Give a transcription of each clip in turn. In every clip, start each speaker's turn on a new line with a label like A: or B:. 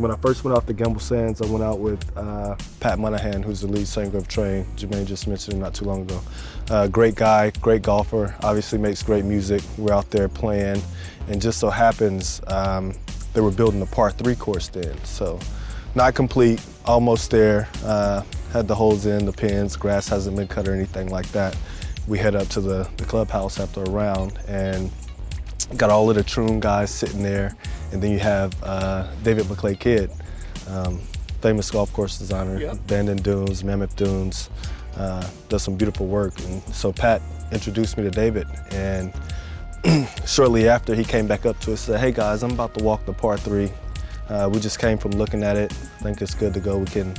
A: when I first went out to Gamble Sands, I went out with Pat Monahan, who's the lead singer of Train. Jermaine just mentioned him not too long ago. Great guy, great golfer, obviously makes great music. We're out there playing, and just so happens they were building the par 3 course then. So not complete, almost there. Had the holes in, the pins, grass hasn't been cut or anything like that. We head up to the clubhouse after a round, and got all of the Troon guys sitting there, and then you have David McLay Kidd, famous golf course designer, yep. Bandon Dunes, Mammoth Dunes, does some beautiful work. And so Pat introduced me to David, and shortly after he came back up to us and said, hey guys, I'm about to walk the par 3. We just came from looking at it. I think it's good to go. We can,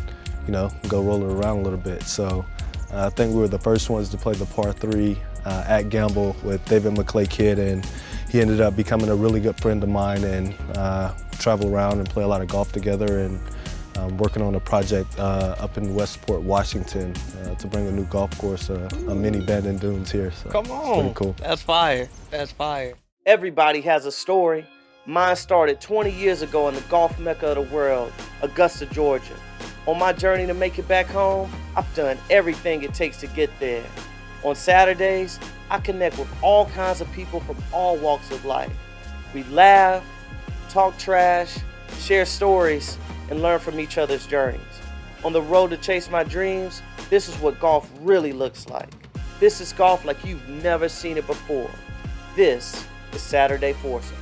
A: go roll it around a little bit. So I think we were the first ones to play the par 3 at Gamble with David McLay Kidd, and he ended up becoming a really good friend of mine, and travel around and play a lot of golf together, and working on a project up in Westport, Washington, to bring a new golf course, a mini Bandon Dunes here. So
B: come on,
A: it's pretty cool.
B: That's fire. That's fire.
C: Everybody has a story. Mine started 20 years ago in the golf mecca of the world, Augusta, Georgia. On my journey to make it back home, I've done everything it takes to get there. On Saturdays, I connect with all kinds of people from all walks of life. We laugh, talk trash, share stories, and learn from each other's journeys. On the road to chase my dreams, this is what golf really looks like. This is golf like you've never seen it before. This is Saturday Foursome.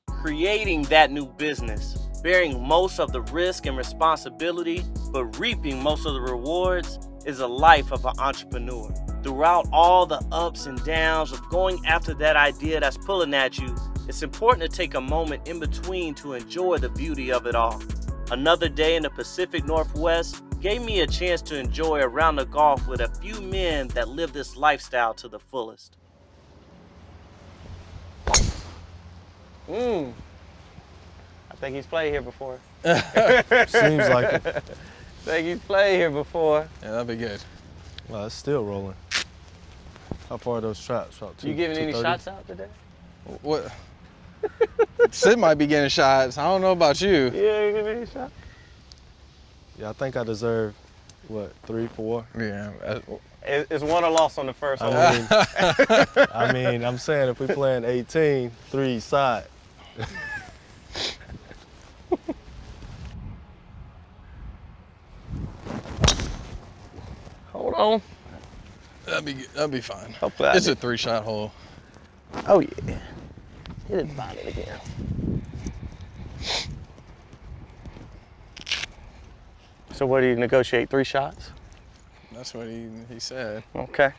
C: Creating that new business, bearing most of the risk and responsibility, but reaping most of the rewards, is a life of an entrepreneur. Throughout all the ups and downs of going after that idea that's pulling at you, it's important to take a moment in between to enjoy the beauty of it all. Another day in the Pacific Northwest gave me a chance to enjoy a round of golf with a few men that live this lifestyle to the fullest.
B: I think he's played here before.
A: Seems like it.
B: I think he's played here before.
D: Yeah, that'd be good.
A: Well, it's still rolling. How far are those shots?
B: You giving any shots out today?
D: What? Sid might be getting shots. I don't know about you.
B: Yeah, you giving any shots?
A: Yeah, I think I deserve, 3, 4?
D: Yeah.
B: It's won or lost on the first hole.
A: I mean, I'm saying if we're playing 18, 3 side.
B: Hold on.
D: That'd be fine.
B: Hopefully
D: it's a 3-shot hole.
B: Oh yeah. Hit it behind it again. So what do you negotiate? 3 shots?
D: That's what he said.
B: Okay.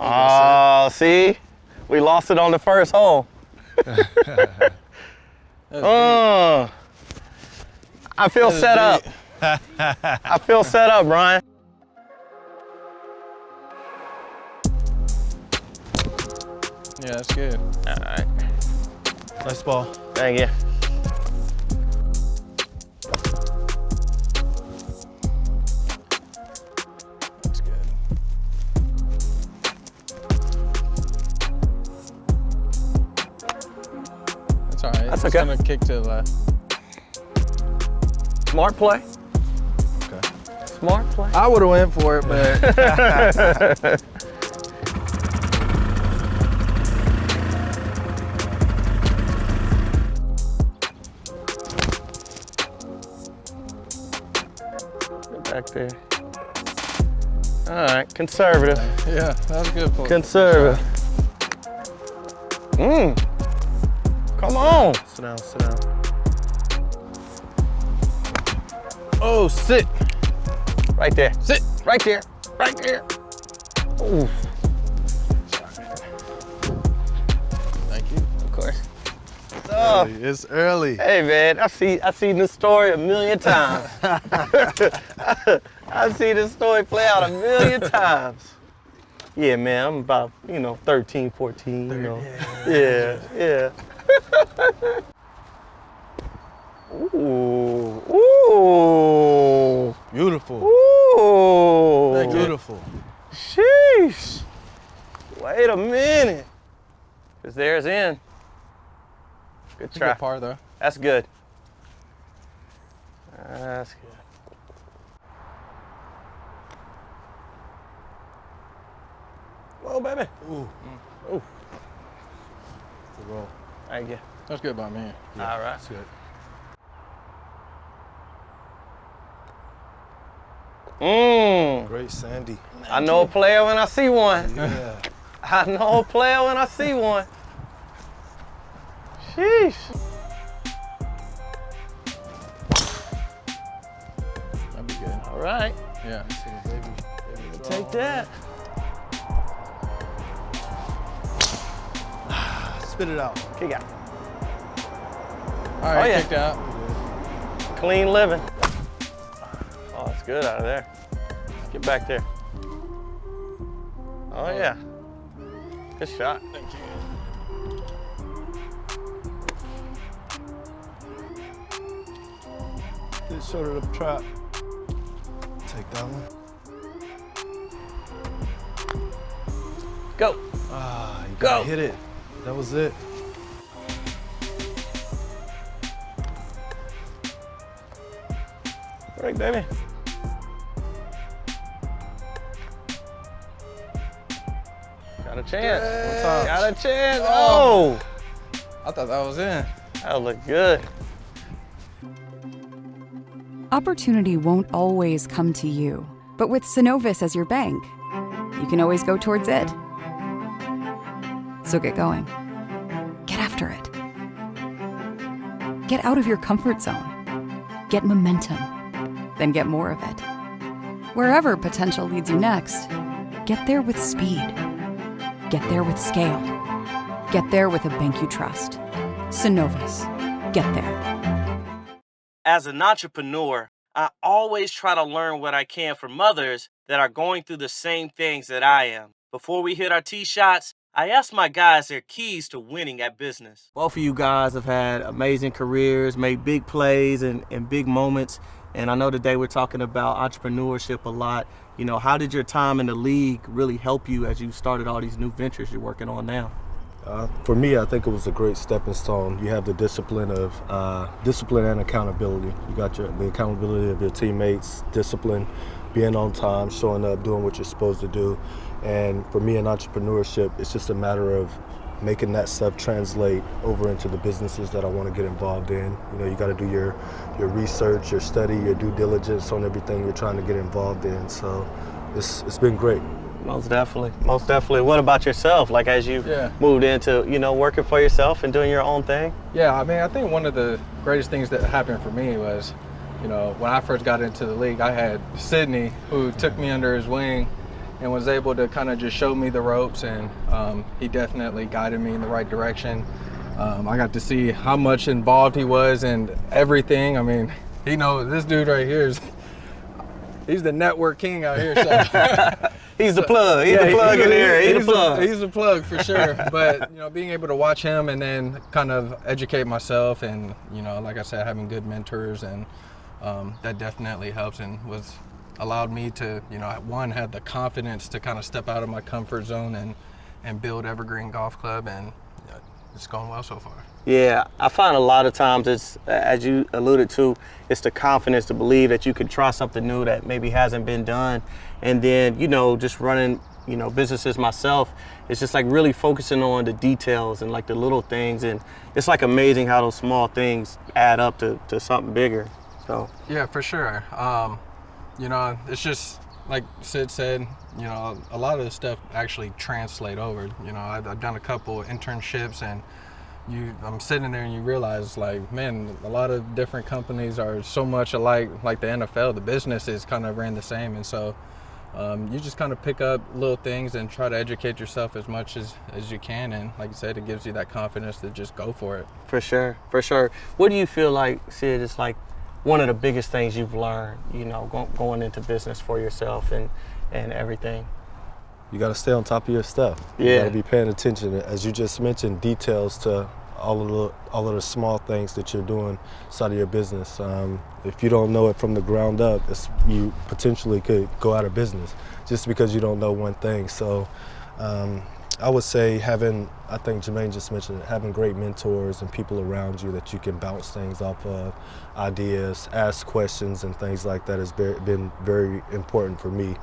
B: Oh, see? We lost it on the first hole. I feel set up. I feel set up, Brian.
D: Yeah, that's good.
B: All right.
A: Nice ball.
B: Thank you.
D: That's good. That's all right.
B: That's
D: it's
B: okay.
D: Gonna kick to the left.
B: Smart play.
A: Okay.
B: Smart play.
D: I would have went for it, but
B: back there. All right, conservative.
D: yeah, that was a good pull.
B: Conservative. Come on.
A: Sit down, sit down.
D: Oh, sit.
B: Right there.
D: Sit.
B: Right there. Right there. Ooh.
D: Thank you.
B: Of course.
A: It's early.
B: Hey man, I've seen this story a million times. I've seen this story play out a million times. Yeah, man, I'm about, 13, 14, Yeah. Ooh, ooh,
D: Beautiful.
B: ooh.
D: Beautiful.
B: Sheesh. Wait a minute. Because there's in. Good
D: It's a
B: try.
D: good par though.
B: That's good. That's good. Whoa, baby.
A: Ooh.
B: Ooh.
A: The roll.
B: Thank you.
D: That's good by me.
B: All right.
A: That's good. Great Sandy.
B: I know a player when I see one.
A: Yeah.
B: I know a player when I see one. Sheesh.
D: That'd be good.
B: All right.
D: Yeah.
B: Take that.
A: Spit it out.
B: Kick out.
D: All right,
B: yeah.
D: kicked out.
B: Clean living. Oh, that's good out of there. Get back there. Oh, yeah. Good shot.
D: Thank you.
A: This shoulder up trap. Take that one.
B: Go.
A: Ah, you
B: Go.
A: gotta hit it. That was it.
B: Break, baby. Got a chance.
A: Yeah.
B: Got a chance.
D: Oh.
B: Oh.
D: I thought that was in.
B: That'll look good.
E: Opportunity won't always come to you, but with Synovus as your bank, you can always go towards it. So get going. Get after it. Get out of your comfort zone. Get momentum. Then get more of it. Wherever potential leads you next, get there with speed. Get there with scale. Get there with a bank you trust. Synovus. Get there.
C: As an entrepreneur, I always try to learn what I can from others that are going through the same things that I am. Before we hit our tee shots, I asked my guys their keys to winning at business. Both of you guys have had amazing careers, made big plays and big moments. And I know today we're talking about entrepreneurship a lot. You know, how did your time in the league really help you as you started all these new ventures you're working on now?
A: For me, I think it was a great stepping stone. You have the discipline of discipline and accountability. You got the accountability of your teammates, discipline, being on time, showing up, doing what you're supposed to do. And for me in entrepreneurship, it's just a matter of making that stuff translate over into the businesses that I want to get involved in. You know, you got to do your research, your study, your due diligence on everything you're trying to get involved in. So it's been great.
B: Most definitely. Most definitely. What about yourself? Like as you moved into, you know, working for yourself and doing your own thing?
D: Yeah, I mean, I think one of the greatest things that happened for me was, you know, when I first got into the league, I had Sidney, who took me under his wing and was able to kind of just show me the ropes, and he definitely guided me in the right direction. I got to see how much involved he was in everything. I mean, he knows this dude right here he's the network king out here. So.
B: He's the plug. He's the plug in there. He's the plug.
D: He's the plug for sure. But, you know, being able to watch him and then kind of educate myself and, you know, like I said, having good mentors, and that definitely helps and allowed me to, you know, one, had the confidence to kind of step out of my comfort zone and build Evergreen Golf Club, and you know, it's going well so far.
B: Yeah, I find a lot of times it's, as you alluded to, it's the confidence to believe that you can try something new that maybe hasn't been done. And then, you know, just running, you know, businesses myself, it's just like really focusing on the details and like the little things. And it's like amazing how those small things add up to something bigger. So
D: yeah, for sure. You know, it's just like Sid said, you know, a lot of the stuff actually translate over. You know, I've done a couple internships, and I'm sitting there and you realize, like, man, a lot of different companies are so much alike, like the NFL. The business is kind of ran the same, and so you just kind of pick up little things and try to educate yourself as much as you can, and like you said, it gives you that confidence to just go for it.
B: For sure, for sure. What do you feel like, Sid, is like one of the biggest things you've learned, you know, going into business for yourself and everything? You
A: got to stay on top of your stuff.
B: Yeah.
A: You got to be paying attention, as you just mentioned, details to all of the small things that you're doing inside of your business. If you don't know it from the ground up, you potentially could go out of business just because you don't know one thing. So I would say I think Jermaine just mentioned it, having great mentors and people around you that you can bounce things off of, ideas, ask questions and things like that has been very important for me.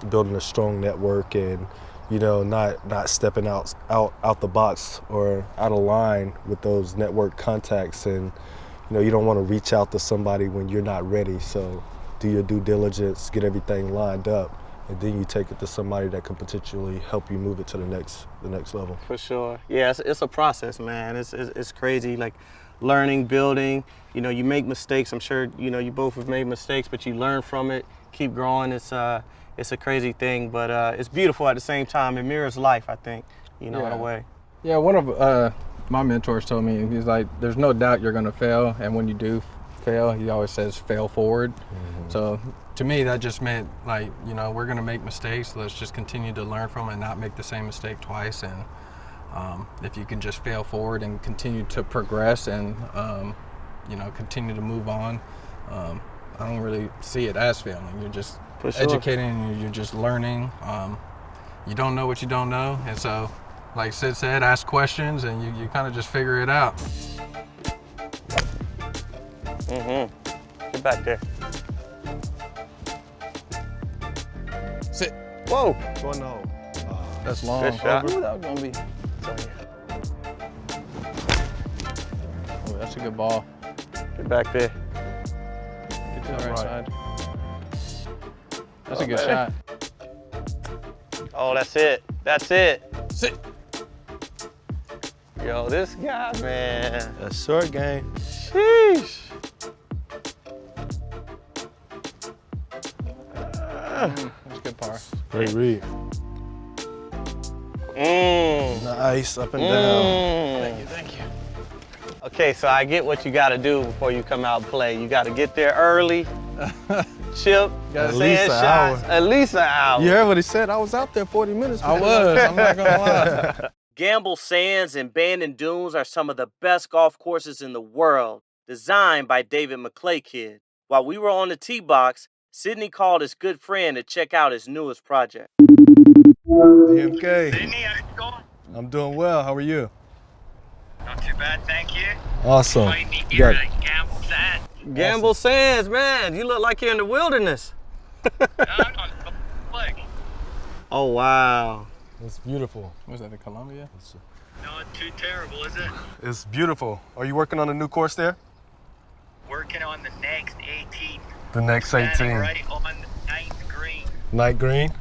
A: Building a strong network and, not stepping out the box or out of line with those network contacts. And, you don't want to reach out to somebody when you're not ready. So do your due diligence, get everything lined up, and then you take it to somebody that can potentially help you move it to the next level.
B: For sure. Yeah, it's a process, man. It's crazy, like learning, building. You make mistakes. I'm sure, you both have made mistakes, but you learn from it, keep growing. It's a crazy thing, but it's beautiful at the same time. It mirrors life, I think, in a way.
D: Yeah, one of my mentors told me, he's like, there's no doubt you're gonna fail, and when you do fail, he always says fail forward. Mm-hmm. So to me, that just meant like, we're gonna make mistakes, let's just continue to learn from it and not make the same mistake twice. And if you can just fail forward and continue to progress and continue to move on, I don't really see it as failing. You're just educating and you're just learning. You don't know what you don't know, and so like Sid said, ask questions and you kind of just figure it out.
B: Get back there.
D: Sit.
B: Whoa.
A: Oh no.
D: That's long.
B: Good shot.
D: Ooh, that was gonna be. Oh, that's a good ball.
B: Get back there.
D: Get to the right side. That's a good shot.
B: Oh, that's it. That's it.
D: Sit.
B: Yo, this guy, man.
A: A short game.
B: Sheesh.
D: That's a good par.
A: Great read. Nice, up and down.
D: Thank you.
B: Okay, so I get what you got to do before you come out and play. You got to get there early, chip,
A: At least an hour.
B: At least an hour.
A: You heard what he said? I was out there 40 minutes.
D: I was, I'm not gonna lie.
C: Gamble Sands and Bandon Dunes are some of the best golf courses in the world, designed by David McLay Kidd. While we were on the tee box, Sidney called his good friend to check out his newest project.
A: DMK.
F: Sidney, how's it going?
A: I'm doing well. How are you?
F: Not too bad, thank you.
A: Awesome.
F: Find me here at Gamble Sands.
B: Gamble Sands, man. You look like you're in the wilderness.
F: I'm on the flag.
B: Oh, wow.
A: It's beautiful.
D: Was that in Colombia?
F: Not too terrible, is it?
A: It's beautiful. Are you working on a new course there?
F: Working on the next 18.
A: The next
F: Standing
A: 18.
F: right on the 9th green.
A: Night green?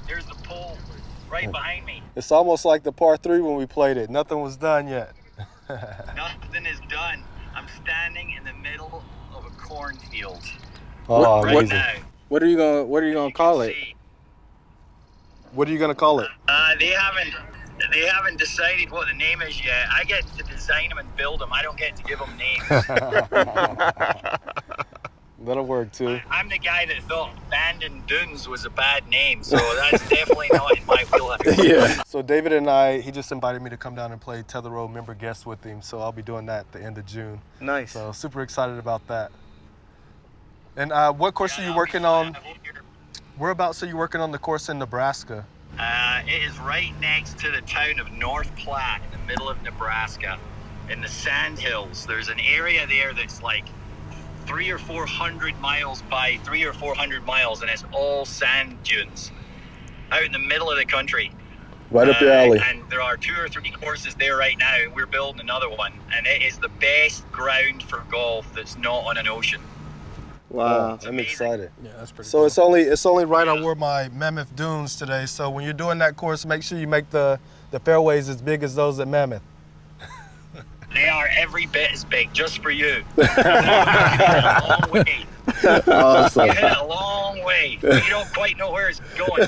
F: There's the pole right behind me.
A: It's almost like the par 3 when we played it. Nothing was done yet.
F: Nothing is done. I'm standing in the middle of a cornfield
A: Oh,
F: right
A: amazing.
F: now.
D: What are you gonna call it?
F: See.
A: What are you going to call it?
F: They haven't decided what the name is yet. I get to design them and build them. I don't get to give them names.
A: That'll work too.
F: I'm the guy that thought Bandon Dunes was a bad name, so that's definitely not in my wheelhouse.
A: Yeah. So David and he just invited me to come down and play Tether Road member guest with him. So I'll be doing that at the end of June.
B: Nice.
A: So super excited about that. And what course are you working on? Whereabouts are you working on the course in Nebraska?
F: It is right next to the town of North Platte in the middle of Nebraska, in the Sand Hills. There's an area there that's like 300 or 400 miles by 300 or 400 miles, and it's all sand dunes out in the middle of the country.
A: Right up your alley.
F: And there are 2 or 3 courses there right now. We're building another one, and it is the best ground for golf that's not on an ocean.
A: Wow, I'm excited.
D: Yeah, that's pretty
A: So
D: cool.
A: it's only right I wore my Mammoth Dunes today. So when you're doing that course, make sure you make the fairways as big as those at Mammoth.
F: They are every bit as big, just for you. You hit a long way.
A: Awesome.
F: You hit it a long way. You don't quite know where it's going.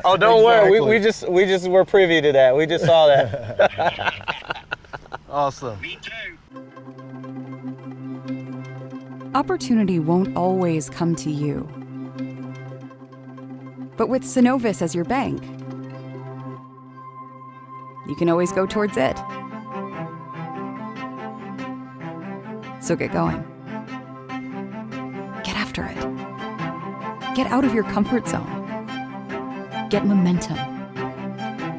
B: Oh, don't worry.
A: Exactly.
B: We just were privy to that. We just saw that.
A: Awesome.
F: Me too.
E: Opportunity won't always come to you. But with Synovus as your bank, you can always go towards it. So get going. Get after it. Get out of your comfort zone. Get momentum.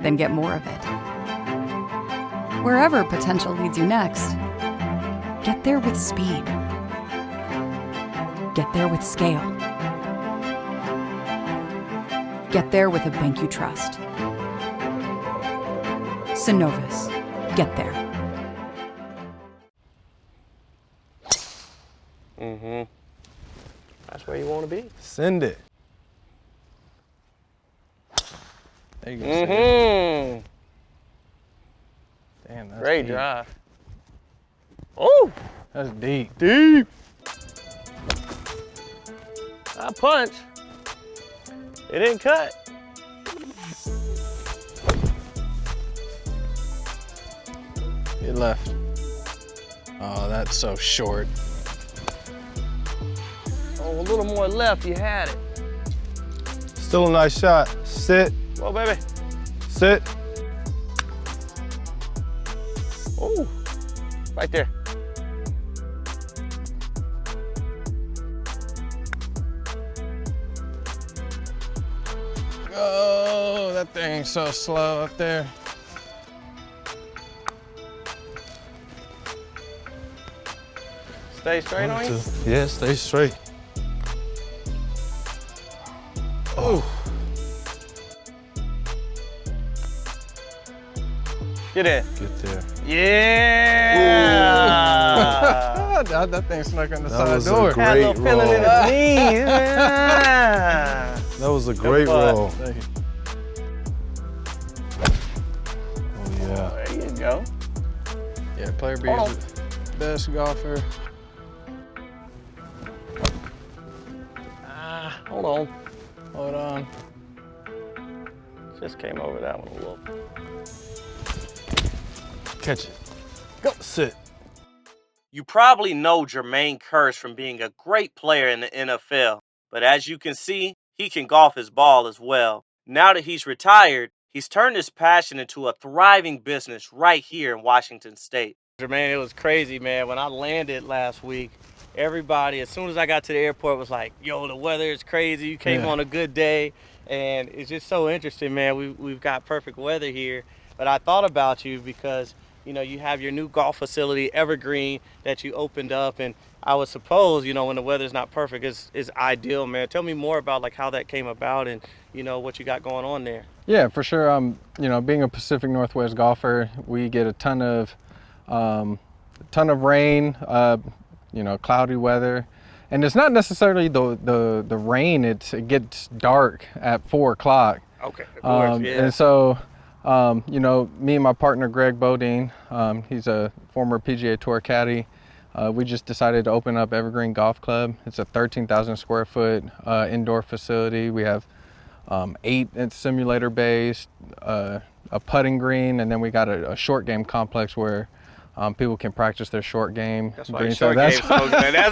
E: Then get more of it. Wherever potential leads you next, get there with speed. Get there with scale. Get there with a bank you trust. Synovus. Get there.
B: That's where you want to be.
A: Send it.
D: There you go. Sid. Damn, that's
B: Great
D: deep.
B: drive. Oh,
D: That's deep.
B: deep. I punch. It didn't cut.
D: It left. Oh, that's so short.
B: Oh, a little more left, you had it.
A: Still a nice shot. Sit,
B: Oh, baby.
A: sit.
B: Oh, right there.
D: Oh, that thing's so slow up there.
B: Stay straight on you.
A: Yeah, stay straight. Oh.
B: Get in.
A: Get there.
B: Yeah.
D: that thing snuck in the
A: That
D: side
A: was a
D: door.
A: great
B: Had a little feeling in
A: roll.
B: his knees. Yeah.
A: That was a great
B: putt.
A: roll.
D: Thank you.
A: Oh yeah.
B: There you go.
D: Yeah, Player B
B: Hold
D: is the best golfer.
B: Hold on.
D: Hold on.
B: Just came over that one a little.
A: Catch it. Go. Sit.
C: You probably know Jermaine Kearse from being a great player in the NFL, but as you can see, he can golf his ball as well. Now that he's retired, he's turned his passion into a thriving business right here in Washington State.
B: Jermaine, it was crazy, man. When I landed last week, everybody, as soon as I got to the airport, was like, yo, the weather is crazy. You came on a good day. And it's just so interesting, man. We've got perfect weather here. But I thought about you because, you know, you have your new golf facility, Evergreen, that you opened up. And I would suppose, you know, when the weather's not perfect, is ideal, man. Tell me more about, like, how that came about and, you know, what you got going on there.
D: Yeah, for sure. You know, being a Pacific Northwest golfer, we get a ton of rain, you know, cloudy weather, and it's not necessarily the rain. It gets dark at 4 o'clock.
B: Okay, of course, yeah.
D: And so, you know, me and my partner Greg Bodine, he's a former PGA Tour caddy. We just decided to open up Evergreen Golf Club. It's a 13,000 square foot indoor facility. We have 8 simulator bays, a putting green, and then we got a short game complex where people can practice their short game.
B: That's why your short game's so good. That's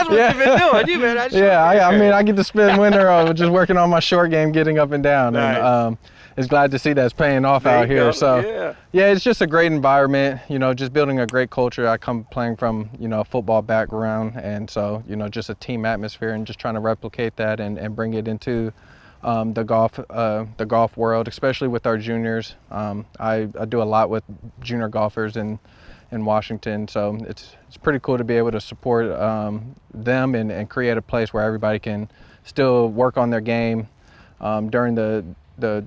B: what
D: Yeah.
B: you've been doing. You've been
D: I mean, I get to spend winter just working on my short game, getting up and down.
B: Nice.
D: And it's glad to see that's paying off
B: There
D: out
B: you
D: here.
B: go.
D: So yeah, it's just a great environment, you know, just building a great culture. I come playing from, you know, a football background, and so, you know, just a team atmosphere and just trying to replicate that and bring it into the golf world, especially with our juniors. I do a lot with junior golfers in Washington, so it's pretty cool to be able to support them and create a place where everybody can still work on their game during the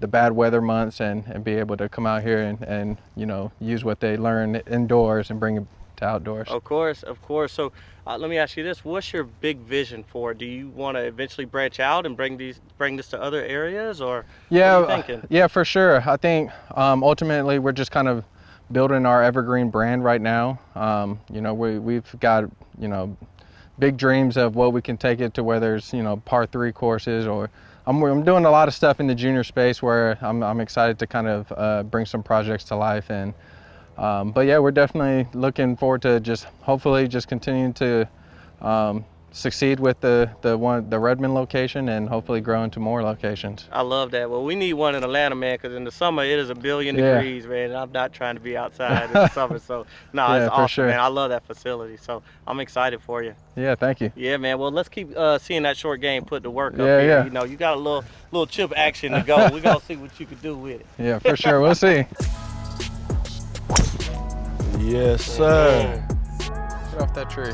D: bad weather months and be able to come out here and you know, use what they learn indoors and bring it to outdoors.
B: Of course. So let me ask you this: what's your big vision for it? Do you want to eventually branch out and bring this to other areas, or what are you thinking?
D: Yeah, for sure. I think ultimately we're just kind of building our Evergreen brand right now. You know, we've got, you know, big dreams of what we can take it to, whether it's, you know, par 3 courses, or I'm doing a lot of stuff in the junior space where I'm excited to kind of bring some projects to life. And but yeah, we're definitely looking forward to just hopefully just continuing to succeed with the Redman location and hopefully grow into more locations.
B: I love that. Well, we need one in Atlanta, man, because in the summer it is a billion degrees, man. And I'm not trying to be outside in the summer. So, no,
D: Yeah,
B: it's
D: for
B: awesome,
D: sure.
B: man. I love that facility. So, I'm excited for you.
D: Yeah, thank you.
B: Yeah, man. Well, let's keep seeing that short game put to work up
D: Yeah,
B: here.
D: yeah.
B: You know, you got a little chip action to go. We're going to see what you can do with it.
D: Yeah, for sure. We'll see.
A: Yes, sir.
D: Get off that tree.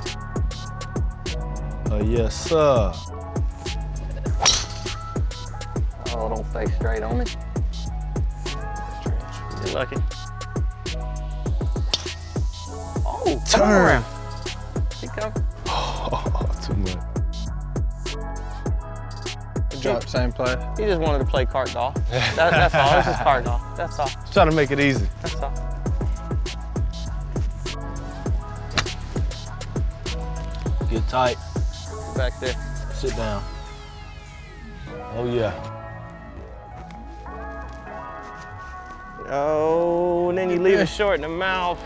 A: Yes, sir.
B: Oh, don't stay straight on me. You're lucky. Oh,
A: Turn.
B: come around. He come.
A: Oh, too much.
D: Good job, same play.
B: He just wanted to play cart golf. That's all. It's just cart golf. That's all.
A: Trying to make it easy.
B: That's all.
A: Get tight.
B: Back there.
A: Sit down. Oh, yeah.
B: Oh, and then you leave it short in the mouth.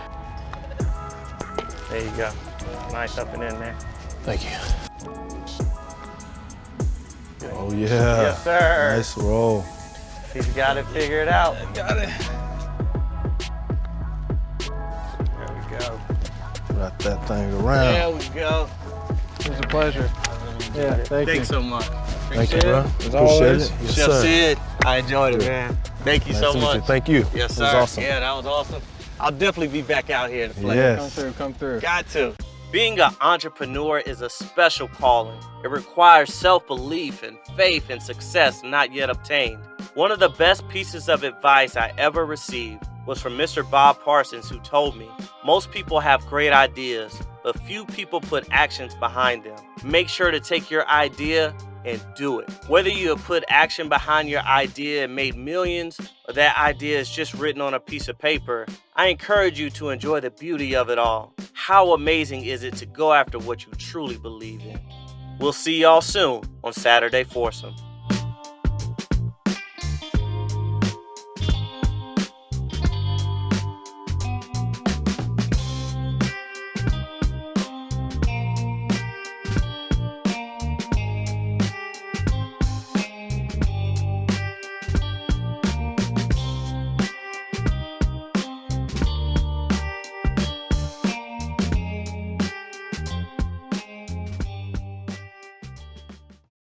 B: There you go. Nice up and in there.
A: Thank you. Oh, yeah.
B: Yes, sir.
A: Nice roll.
B: He's got it figured out.
D: Got it.
B: There we go.
A: Wrap that thing around.
B: There we go.
D: It was a pleasure. Yeah, thank you.
B: Thanks so much.
A: Thank you, bro.
D: As
A: Appreciate
D: always.
A: it. Yes,
B: Chef
A: sir.
B: Sid, I enjoyed it, man. Thank you
A: Nice
B: so
A: to meet you.
B: much.
A: Thank you.
B: Yes, sir.
A: It was awesome.
B: Yeah, that was awesome. I'll definitely be back out here to play.
A: Yes.
D: Come through, come through.
B: Got to. Being an entrepreneur is a special calling. It requires self-belief and faith in success not yet obtained. One of the best pieces of advice I ever received was from Mr. Bob Parsons, who told me, most people have great ideas, but few people put actions behind them. Make sure to take your idea and do it. Whether you have put action behind your idea and made millions, or that idea is just written on a piece of paper, I encourage you to enjoy the beauty of it all. How amazing is it to go after what you truly believe in? We'll see y'all soon on Saturday Foursome.